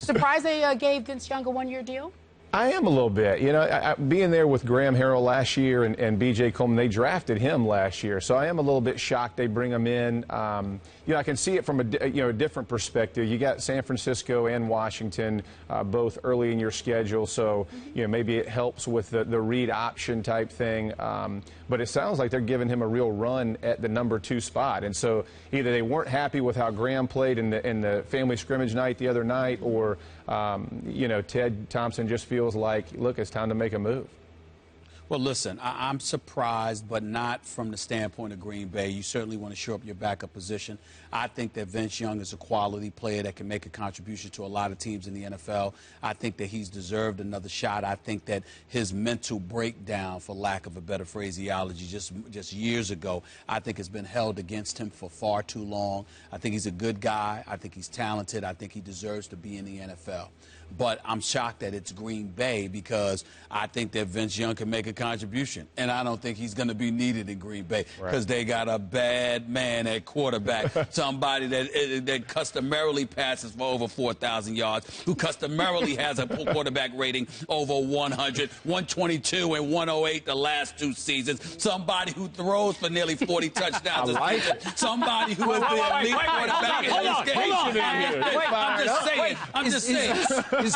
Surprised they gave Vince Young a one-year deal? I am a little bit. You know, being there with Graham Harrell last year and B.J. Coleman, they drafted him last year. So I am a little bit shocked they bring him in. You know, I can see it from a different perspective. You got San Francisco and Washington both early in your schedule. So, you know, maybe it helps with the read option type thing. But it sounds like they're giving him a real run at the #2 spot. And so either they weren't happy with how Graham played in the family scrimmage night the other night, or, you know, Ted Thompson just feels like, look, it's time to make a move. Well, listen, I'm surprised, but not from the standpoint of Green Bay. You certainly want to shore up your backup position. I think that Vince Young is a quality player that can make a contribution to a lot of teams in the NFL. I think that he's deserved another shot. I think that his mental breakdown, for lack of a better phraseology, just years ago, I think has been held against him for far too long. I think he's a good guy. I think he's talented. I think he deserves to be in the NFL. But I'm shocked that it's Green Bay, because I think that Vince Young can make a contribution. And I don't think he's going to be needed in Green Bay, because they got a bad man at quarterback, somebody that customarily passes for over 4,000 yards, who customarily has a quarterback rating over 100, 122 and 108 the last 2 seasons, somebody who throws for nearly 40 touchdowns a season, somebody who is the elite quarterback in this game. I'm just saying. Is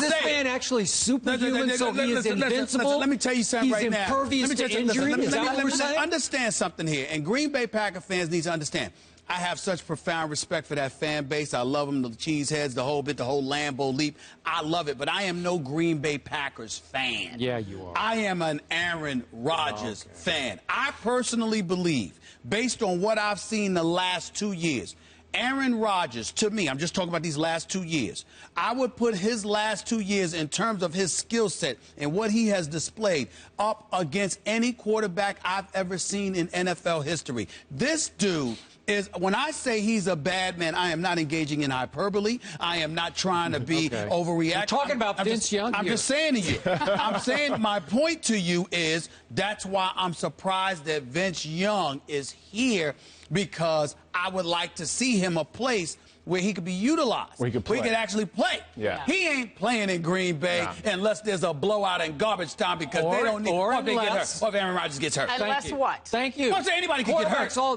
this man actually superhuman, so he is invincible? Let me tell you something right now. He's impervious to injury? Is that what we're saying? Understand something here, and Green Bay Packer fans need to understand. I have such profound respect for that fan base. I love them, the cheeseheads, the whole bit, the whole Lambeau leap. I love it, but I am no Green Bay Packers fan. Yeah, you are. I am an Aaron Rodgers fan. I personally believe, based on what I've seen the last 2 years, Aaron Rodgers, to me, I'm just talking about these last 2 years, I would put his last 2 years in terms of his skill set and what he has displayed up against any quarterback I've ever seen in NFL history. This dude is, when I say he's a bad man, I am not engaging in hyperbole. I am not trying to be overreacting. We're talking about Vince Young. I'm just saying to you. I'm saying my point to you is that's why I'm surprised that Vince Young is here, because I would like to see him a place where he could be utilized, where he could actually play. Yeah. He ain't playing in Green Bay unless there's a blowout in garbage time, because they don't need, or if they get hurt, or if Aaron Rodgers gets hurt. Unless what? Thank you. Don't say anybody can get hurt. We all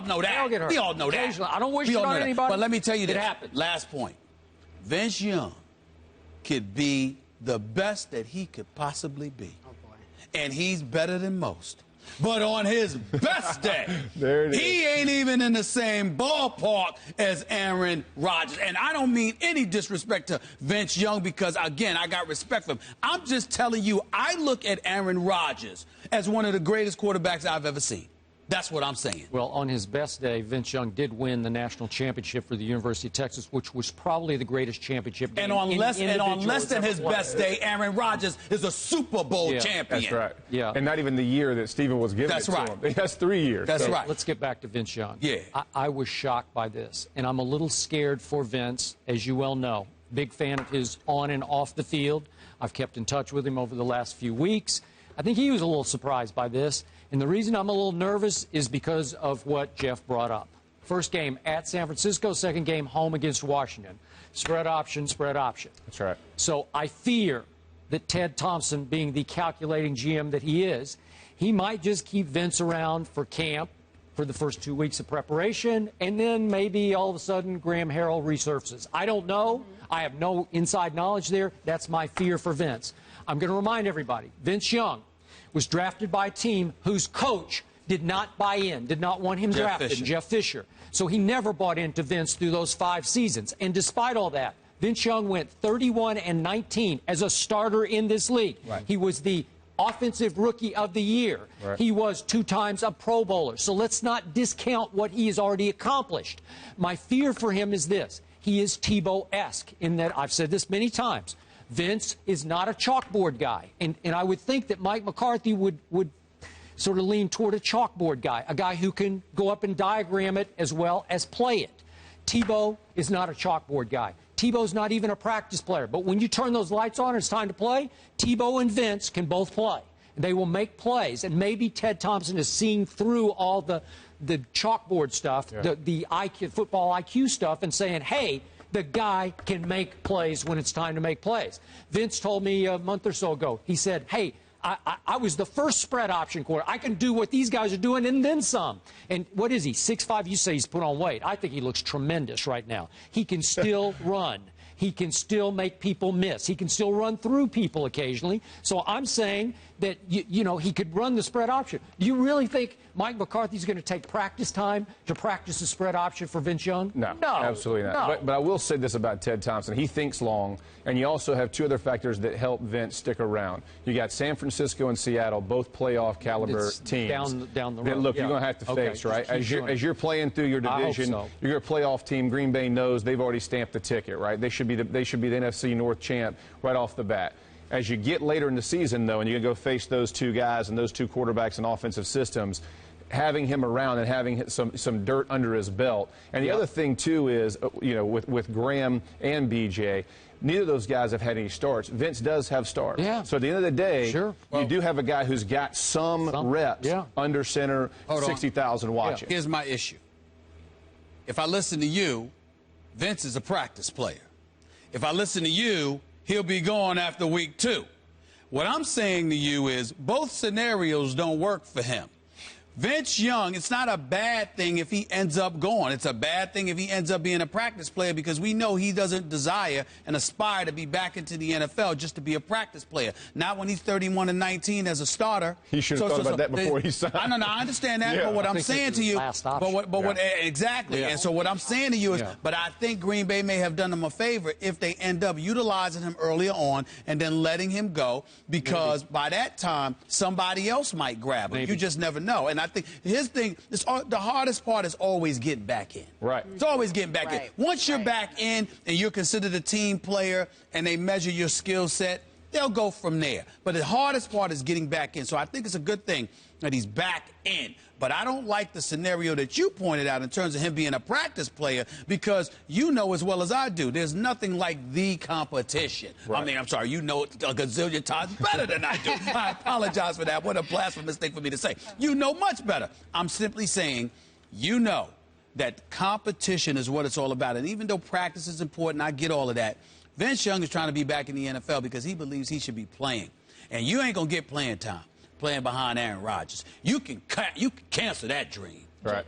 know that. They all get hurt. We all know that. I don't wish it on anybody. But let me tell you this. It happens. Last point. Vince Young could be the best that he could possibly be. Oh, boy. And he's better than most. But on his best day, he ain't even in the same ballpark as Aaron Rodgers. And I don't mean any disrespect to Vince Young, because, again, I got respect for him. I'm just telling you, I look at Aaron Rodgers as one of the greatest quarterbacks I've ever seen. That's what I'm saying. Well, on his best day, Vince Young did win the national championship for the University of Texas, which was probably the greatest championship game. And on less than his best day, Aaron Rodgers is a Super Bowl champion. That's right. Yeah. And not even the year that Stephen was giving it to him. That's 3 years. That's right. Let's get back to Vince Young. Yeah. I was shocked by this, and I'm a little scared for Vince, as you well know. Big fan of his on and off the field. I've kept in touch with him over the last few weeks. I think he was a little surprised by this. And the reason I'm a little nervous is because of what Jeff brought up. First game at San Francisco, second game home against Washington. Spread option, spread option. That's right. So I fear that Ted Thompson, being the calculating GM that he is, he might just keep Vince around for camp for the first 2 weeks of preparation, and then maybe all of a sudden Graham Harrell resurfaces. I don't know. I have no inside knowledge there. That's my fear for Vince. I'm going to remind everybody, Vince Young was drafted by a team whose coach did not buy in, did not want him drafted, Jeff Fisher. So he never bought into Vince through those 5 seasons. And despite all that, Vince Young went 31-19 as a starter in this league. Right. He was the Offensive Rookie of the Year. Right. He was 2 times a Pro Bowler. So let's not discount what he has already accomplished. My fear for him is this. He is Tebow-esque in that, I've said this many times, Vince is not a chalkboard guy. And I would think that Mike McCarthy would sort of lean toward a chalkboard guy, a guy who can go up and diagram it as well as play it. Tebow is not a chalkboard guy. Tebow's not even a practice player. But when you turn those lights on and it's time to play, Tebow and Vince can both play. They will make plays. And maybe Ted Thompson is seeing through all the chalkboard stuff, the IQ, football IQ stuff, and saying, hey, The guy can make plays when it's time to make plays. Vince told me a month or so ago, he said, hey, I was the first spread option quarterback. I can do what these guys are doing and then some. And what is he, 6'5"? You say he's put on weight. I think he looks tremendous right now. He can still run. He can still make people miss. He can still run through people occasionally. So I'm saying that, you know, he could run the spread option. Do you really think Mike McCarthy's going to take practice time to practice the spread option for Vince Young? No, absolutely not. No. But I will say this about Ted Thompson. He thinks long, and you also have two other factors that help Vince stick around. You got San Francisco and Seattle, both playoff caliber teams. Down the road. That, look, yeah. you're going to have to face, right? As you're playing through your I hope division, so. you're a playoff team. Green Bay knows they've already stamped the ticket, right? They should be the NFC North champ right off the bat. As you get later in the season, though, and you're going to go face those two guys and those two quarterbacks and offensive systems, having him around and having some dirt under his belt. And the other thing, too, is, you know, with Graham and BJ, neither of those guys have had any starts. Vince does have starts. Yeah. So at the end of the day, sure. You do have a guy who's got some reps under center, 60,000 watching. Here's my issue. If I listen to you, Vince is a practice player. If I listen to you, he'll be gone after week 2. What I'm saying to you is both scenarios don't work for him. Vince Young, it's not a bad thing if he ends up going. It's a bad thing if he ends up being a practice player because we know he doesn't desire and aspire to be back into the NFL just to be a practice player. Not when he's 31-19 as a starter. He should have thought about that before he signed. I understand that, but what I'm saying to you, exactly. Yeah. And so what I'm saying to you is, but I think Green Bay may have done him a favor if they end up utilizing him earlier on and then letting him go because by that time somebody else might grab him. You just never know. And I think his thing, the hardest part is always getting back in. Right. It's always getting back in. Once you're back in and you're considered a team player and they measure your skill set, they'll go from there. But the hardest part is getting back in. So I think it's a good thing that he's back in. But I don't like the scenario that you pointed out in terms of him being a practice player because you know as well as I do, there's nothing like the competition. Right. I mean, I'm sorry, you know it a gazillion times better than I do. I apologize for that. What a blasphemous thing for me to say. You know much better. I'm simply saying you know that competition is what it's all about. And even though practice is important, I get all of that. Vince Young is trying to be back in the NFL because he believes he should be playing. And you ain't going to get playing time playing behind Aaron Rodgers. You can cancel that dream. Right.